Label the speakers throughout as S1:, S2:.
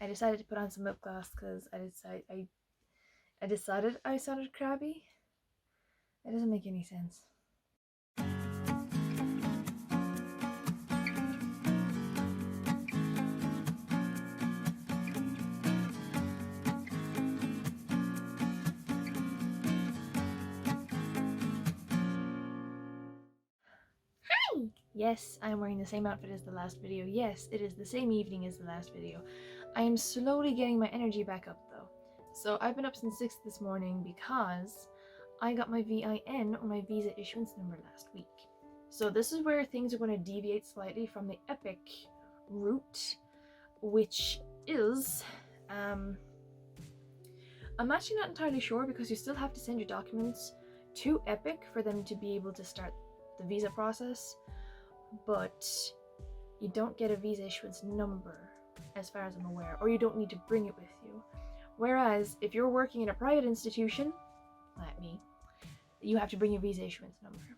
S1: I decided to put on some lip gloss because I decided I sounded crabby. It doesn't make any sense. Yes, I'm wearing the same outfit as the last video. Yes, it is the same evening as the last video. I am slowly getting my energy back up though. So I've been up since 6 this morning because I got my VIN, or my visa issuance number, last week. So this is where things are going to deviate slightly from the EPIK route, which is, I'm actually not entirely sure because you still have to send your documents to EPIK for them to be able to start the visa process. But you don't get a visa issuance number as far as I'm aware, or you don't need to bring it with you. Whereas if you're working in a private institution, like me, you have to bring your visa issuance number.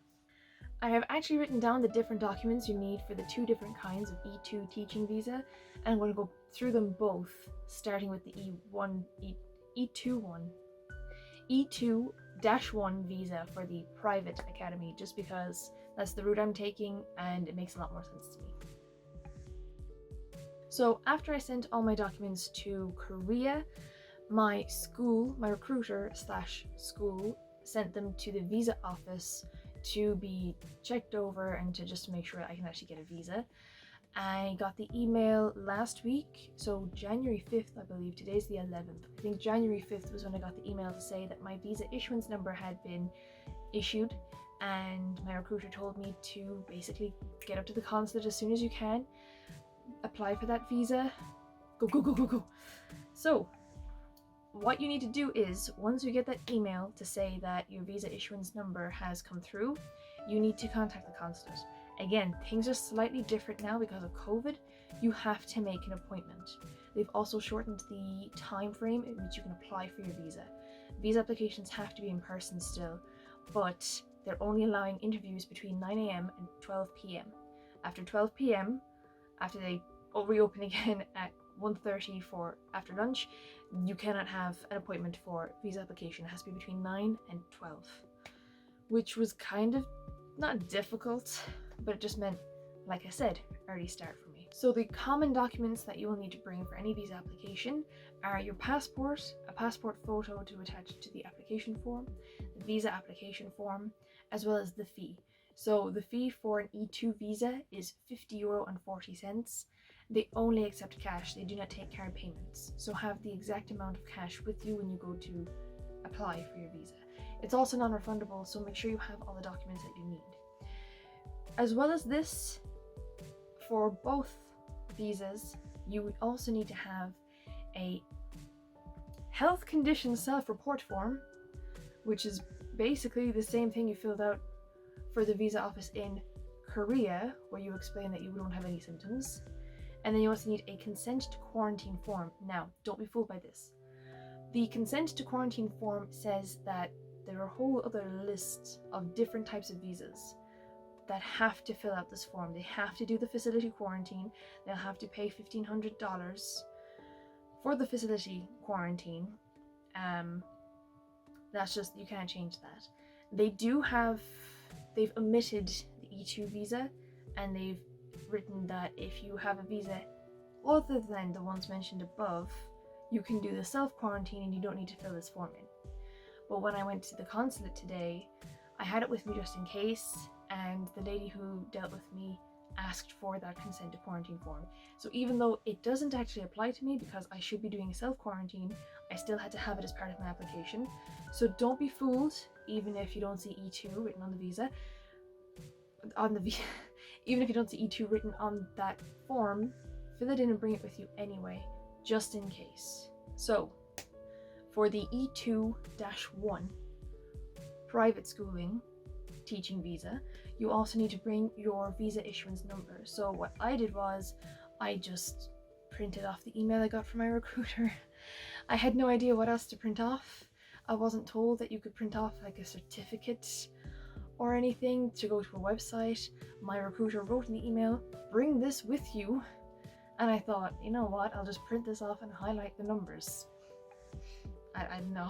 S1: I have actually written down the different documents you need for the 2 different kinds of E2 teaching visa, and I'm going to go through them both, starting with the E2-1 visa for the private academy, just because that's the route I'm taking and it makes a lot more sense to me. So after I sent all my documents to Korea, my recruiter/school sent them to the visa office to be checked over and to just make sure I can actually get a visa. I got the email last week, so January 5th, I believe. Today's the 11th. I think January 5th was when I got the email to say that my visa issuance number had been issued, and my recruiter told me to basically get up to the consulate as soon as you can, apply for that visa, go. So what you need to do is, once you get that email to say that your visa issuance number has come through, you need to contact the consulate. Again, things are slightly different now because of COVID. You have to make an appointment. They've also shortened the time frame in which you can apply for your visa. Visa applications have to be in person still, but they're only allowing interviews between 9 AM and 12 PM. After 12 PM, after they reopen again at 1:30 for after lunch, you cannot have an appointment for visa application. It has to be between 9 and 12, which was kind of not difficult, but it just meant, like I said, early start for me. So the common documents that you will need to bring for any visa application are your passport, a passport photo to attach to the application form, the visa application form, as well as the fee. So the fee for an E2 visa is €50.40. They only accept cash. They do not take card payments. So have the exact amount of cash with you when you go to apply for your visa. It's also non-refundable, so make sure you have all the documents that you need. As well as this, for both visas, you also need to have a health condition self-report form, which is basically the same thing you filled out for the visa office in Korea, where you explain that you don't have any symptoms. And then you also need a consent to quarantine form. Now, don't be fooled by this. The consent to quarantine form says that there are a whole other list of different types of visas that have to fill out this form. They have to do the facility quarantine. They'll have to pay $1,500 for the facility quarantine. That's just, you can't change that. They've omitted the E2 visa, and they've written that if you have a visa other than the ones mentioned above, you can do the self-quarantine and you don't need to fill this form in. But when I went to the consulate today, I had it with me just in case, and the lady who dealt with me asked for that consent to quarantine form. So even though it doesn't actually apply to me because I should be doing self-quarantine, I still had to have it as part of my application. So don't be fooled, even if you don't see E2 written on the visa. Even if you don't see E2 written on that form, fill it in and bring it with you anyway, just in case. So for the E2-1 private schooling teaching visa, you also need to bring your visa issuance number. So what I did was I just printed off the email I got from my recruiter. I had no idea what else to print off. I wasn't told that you could print off like a certificate or anything to go to a website. My recruiter wrote in the email, bring this with you, And I thought, you know what, I'll just print this off and highlight the numbers. I don't know.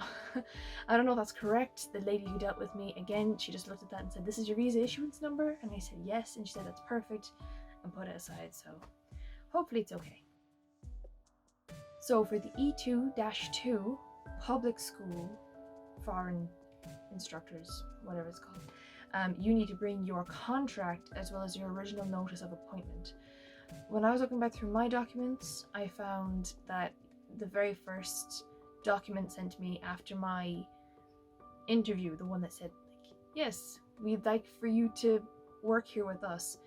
S1: I don't know if that's correct. The lady who dealt with me, again, she just looked at that and said, "This is your visa issuance number?" And I said yes, and she said that's perfect, and put it aside, so hopefully it's okay. So for the E2-2 public school foreign instructors, whatever it's called, you need to bring your contract as well as your original notice of appointment. When I was looking back through my documents, I found that the very first document sent to me after my interview, the one that said, like, yes, we'd like for you to work here with us,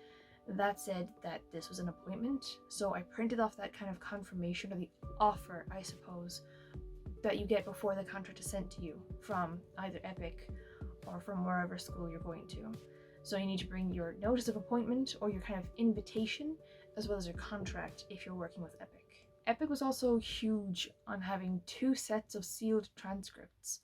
S1: that said that this was an appointment. So I printed off that kind of confirmation, or the offer, I suppose, that you get before the contract is sent to you from either EPIK or from wherever school you're going to. So you need to bring your notice of appointment or your kind of invitation, as well as your contract if you're working with EPIK. EPIK was also huge on having 2 sets of sealed transcripts.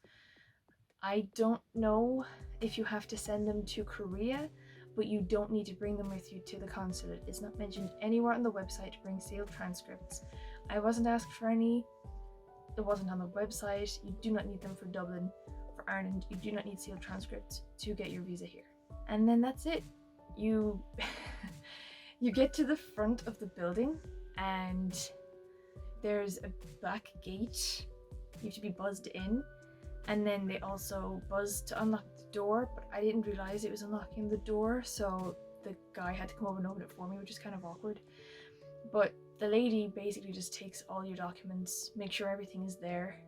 S1: I don't know if you have to send them to Korea, but you don't need to bring them with you to the consulate. It's not mentioned anywhere on the website to bring sealed transcripts. I wasn't asked for any. It wasn't on the website. You do not need them for Dublin. For Ireland, you do not need sealed transcripts to get your visa here. And then that's it. You you get to the front of the building and there's a back gate. You have to be buzzed in, and then they also buzz to unlock the door, but I didn't realize it was unlocking the door, so the guy had to come over and open it for me, which is kind of awkward. But the lady basically just takes all your documents, makes sure everything is there,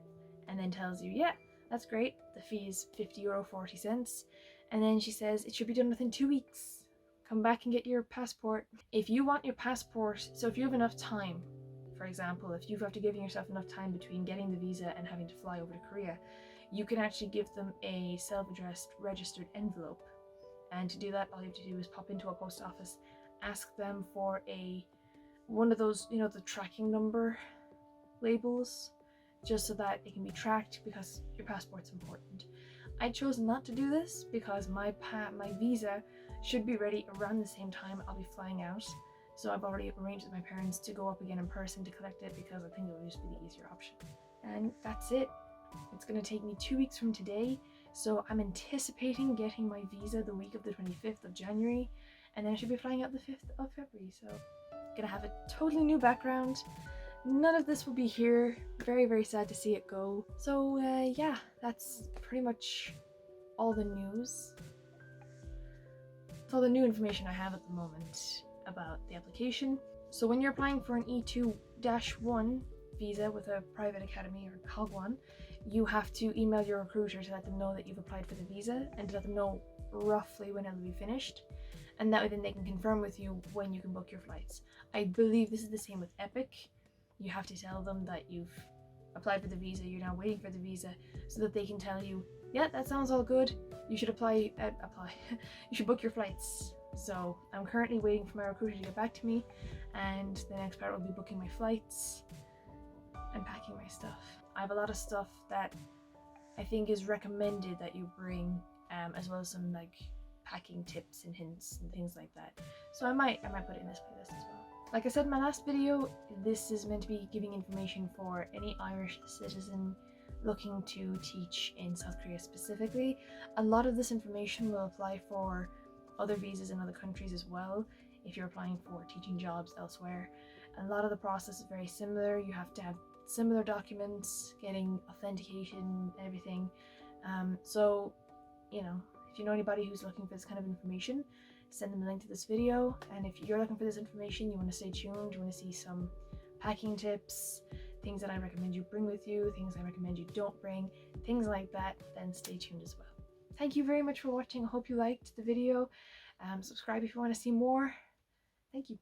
S1: and then tells you, yeah, that's great, the fee is €50.40, and then she says it should be done within 2 weeks. Come back and get your passport. If you want your passport, so if you have enough time, for example, if you have to give yourself enough time between getting the visa and having to fly over to Korea, you can actually give them a self-addressed registered envelope. And to do that, all you have to do is pop into a post office, ask them for one of those, you know, the tracking number labels, just so that it can be tracked, because your passport's important. I chose not to do this because my visa should be ready around the same time I'll be flying out. So I've already arranged with my parents to go up again in person to collect it, because I think it would just be the easier option. And that's it. It's going to take me 2 weeks from today, so I'm anticipating getting my visa the week of the 25th of January, and then I should be flying out the 5th of February, so I'm going to have a totally new background. None of this will be here. Very, very sad to see it go. So yeah, that's pretty much all the news. It's all the new information I have at the moment about the application. So when you're applying for an E2-1 visa with a private academy or hagwon, you have to email your recruiter to let them know that you've applied for the visa and to let them know roughly when it'll be finished, and that way then they can confirm with you when you can book your flights. I believe this is the same with EPIK. You have to tell them that you've applied for the visa, you're now waiting for the visa, so that they can tell you, yeah, that sounds all good, you should you should book your flights. So I'm currently waiting for my recruiter to get back to me, and the next part will be booking my flights and packing my stuff. I have a lot of stuff that I think is recommended that you bring, as well as some like packing tips and hints and things like that. So I might put it in this playlist as well. Like I said in my last video, this is meant to be giving information for any Irish citizen looking to teach in South Korea specifically. A lot of this information will apply for other visas in other countries as well, if you're applying for teaching jobs elsewhere. A lot of the process is very similar. You have to have similar documents, getting authentication, everything. So, you know, if you know anybody who's looking for this kind of information, send them a link to this video. And if you're looking for this information, you want to stay tuned, you want to see some packing tips, things that I recommend you bring with you, things I recommend you don't bring, things like that, then stay tuned as well. Thank you very much for watching. I hope you liked the video. Subscribe if you want to see more. Thank you.